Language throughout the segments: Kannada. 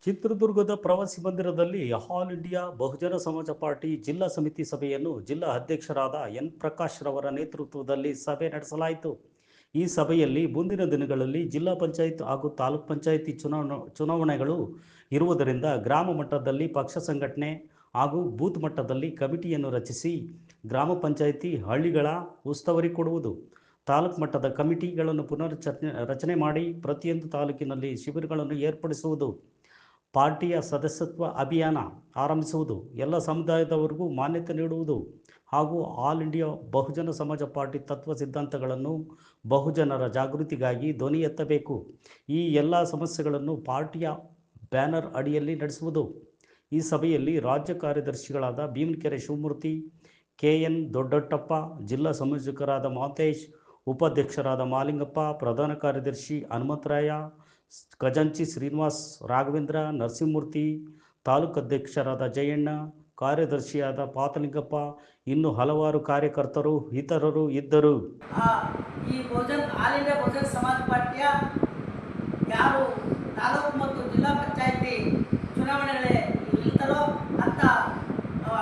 ಚಿತ್ರದುರ್ಗದ ಪ್ರವಾಸಿ ಮಂದಿರದಲ್ಲಿ ಆಲ್ ಇಂಡಿಯಾ ಬಹುಜನ ಸಮಾಜ ಪಾರ್ಟಿ ಜಿಲ್ಲಾ ಸಮಿತಿ ಸಭೆಯನ್ನು ಜಿಲ್ಲಾ ಅಧ್ಯಕ್ಷರಾದ ಎನ್ ಪ್ರಕಾಶ್ ರವರ ನೇತೃತ್ವದಲ್ಲಿ ಸಭೆ ನಡೆಸಲಾಯಿತು. ಈ ಸಭೆಯಲ್ಲಿ ಮುಂದಿನ ದಿನಗಳಲ್ಲಿ ಜಿಲ್ಲಾ ಪಂಚಾಯತ್ ಹಾಗೂ ತಾಲೂಕ್ ಪಂಚಾಯಿತಿ ಚುನಾವಣೆಗಳು ಇರುವುದರಿಂದ ಗ್ರಾಮ ಮಟ್ಟದಲ್ಲಿ ಪಕ್ಷ ಸಂಘಟನೆ ಹಾಗೂ ಬೂತ್ ಮಟ್ಟದಲ್ಲಿ ಕಮಿಟಿಯನ್ನು ರಚಿಸಿ ಗ್ರಾಮ ಪಂಚಾಯಿತಿ ಹಳ್ಳಿಗಳ ಉಸ್ತುವಾರಿ ಕೊಡುವುದು, ತಾಲೂಕು ಮಟ್ಟದ ಕಮಿಟಿಗಳನ್ನು ರಚನೆ ಮಾಡಿ ಪ್ರತಿಯೊಂದು ತಾಲೂಕಿನಲ್ಲಿ ಶಿಬಿರಗಳನ್ನು ಏರ್ಪಡಿಸುವುದು, ಪಾರ್ಟಿಯ ಸದಸ್ಯತ್ವ ಅಭಿಯಾನ ಆರಂಭಿಸುವುದು, ಎಲ್ಲ ಸಮುದಾಯದವರಿಗೂ ಮಾನ್ಯತೆ ನೀಡುವುದು ಹಾಗೂ ಆಲ್ ಇಂಡಿಯಾ ಬಹುಜನ ಸಮಾಜ ಪಾರ್ಟಿ ತತ್ವ ಸಿದ್ಧಾಂತಗಳನ್ನು ಬಹುಜನರ ಜಾಗೃತಿಗಾಗಿ ಧ್ವನಿ ಎತ್ತಬೇಕು. ಈ ಎಲ್ಲ ಸಮಸ್ಯೆಗಳನ್ನು ಪಾರ್ಟಿಯ ಬ್ಯಾನರ್ ಅಡಿಯಲ್ಲಿ ನಡೆಸುವುದು. ಈ ಸಭೆಯಲ್ಲಿ ರಾಜ್ಯ ಕಾರ್ಯದರ್ಶಿಗಳಾದ ಭೀಮಕೆರೆ ಶಿವಮೂರ್ತಿ, KN ದೊಡ್ಡಟ್ಟಪ್ಪ, ಜಿಲ್ಲಾ ಸಂಯೋಜಕರಾದ ಮಾತೇಶ್, ಉಪಾಧ್ಯಕ್ಷರಾದ ಮಾಲಿಂಗಪ್ಪ, ಪ್ರಧಾನ ಕಾರ್ಯದರ್ಶಿ ಹನುಮಂತರಾಯ, ಖಜಾಂಚಿ ಶ್ರೀನಿವಾಸ್, ರಾಘವೇಂದ್ರ, ನರಸಿಂಹಮೂರ್ತಿ, ತಾಲೂಕು ಅಧ್ಯಕ್ಷರಾದ ಜಯಣ್ಣ, ಕಾರ್ಯದರ್ಶಿಯಾದ ಪಾತಲಿಂಗಪ್ಪ, ಇನ್ನು ಹಲವಾರು ಕಾರ್ಯಕರ್ತರು ಇತರರು ಇದ್ದರು. ಈ ಆಲ್ ಇಂಡಿಯಾ ಬಹುಜನ ಸಮಾಜ ಪಾರ್ಟಿಯ ಯಾರು ತಾಲೂಕು ಮತ್ತು ಜಿಲ್ಲಾ ಪಂಚಾಯಿತಿ ಚುನಾವಣೆಗಳೇ ನಿಲ್ತಾರೋ ಅಂಥ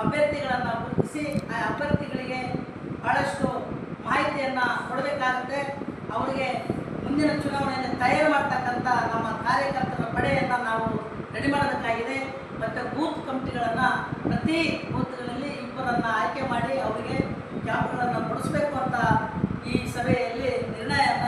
ಅಭ್ಯರ್ಥಿಗಳನ್ನು ಗುರುತಿಸಿ ಆ ಅಭ್ಯರ್ಥಿಗಳಿಗೆ ಭಾಳಷ್ಟು ಮಾಹಿತಿಯನ್ನು ಕೊಡಬೇಕಾಗುತ್ತೆ. ಅವರಿಗೆ ಮುಂದಿನ ಚುನಾವಣೆಯನ್ನು ತಯಾರು ಮಾಡ್ತಕ್ಕಂಥ ನಮ್ಮ ಕಾರ್ಯಕರ್ತರ ಪಡೆಯನ್ನು ನಾವು ರೆಡಿ ಮಾಡೋದಕ್ಕಾಗಿದೆ. ಮತ್ತು ಬೂತ್ ಕಮಿಟಿಗಳನ್ನು ಪ್ರತಿ ಬೂತ್ಗಳಲ್ಲಿ ಇಬ್ಬರನ್ನು ಆಯ್ಕೆ ಮಾಡಿ ಅವರಿಗೆ ಕ್ಯಾಂಪ್ಗಳನ್ನು ನಡೆಸಬೇಕು ಅಂತ ಈ ಸಭೆಯಲ್ಲಿ ನಿರ್ಣಯವನ್ನು